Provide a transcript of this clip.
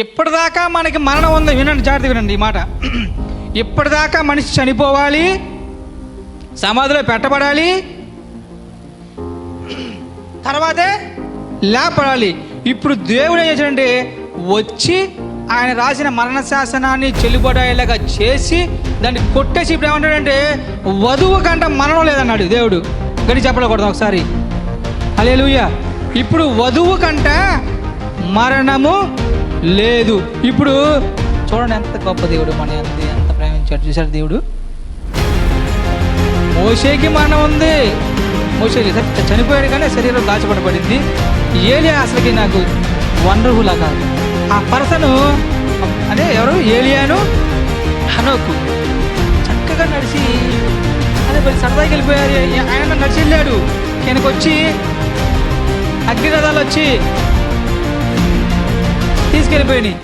ఇప్పటిదాకా మనకి మరణం ఉంది. వినండి, జాగ్రత్త వినండి ఈ మాట. ఇప్పటిదాకా మనిషి చనిపోవాలి, సమాధిలో పెట్టబడాలి, తర్వాతే లేపడాలి. ఇప్పుడు దేవుడు ఏం చేశాడంటే వచ్చి ఆయన రాసిన మరణ శాసనాన్ని చెల్లుబడేలాగా చేసి దాన్ని కొట్టేసి ఇప్పుడు ఏమంటాడంటే వధువు కంట మరణం లేదన్నాడు దేవుడు. గడి చెప్పకూడదు ఒకసారి హల్లెలూయా. ఇప్పుడు వధువు కంట మరణము లేదు. ఇప్పుడు చూడండి ఎంత గొప్ప దేవుడు, మన ఎంత ప్రేమించాడు చూశాడు దేవుడు. మోషేకి మరణం ఉంది, మోషే చనిపోయాడు కానీ శరీరం దాచబడబడింది. ఏలియా అసలుకి నాకు వండర్ఫుల్ కాదు. ఆ పర్సను అదే ఎవరు, ఏలియాను హనోకు చక్కగా నడిచి అదే మరి సరదాకి వెళ్ళిపోయారు. ఆయన నడిచి వెళ్ళాడు, ఈయనకు వచ్చి అగ్నిరథాలు వచ్చి తీసుకెళ్ళిపోయినాయి.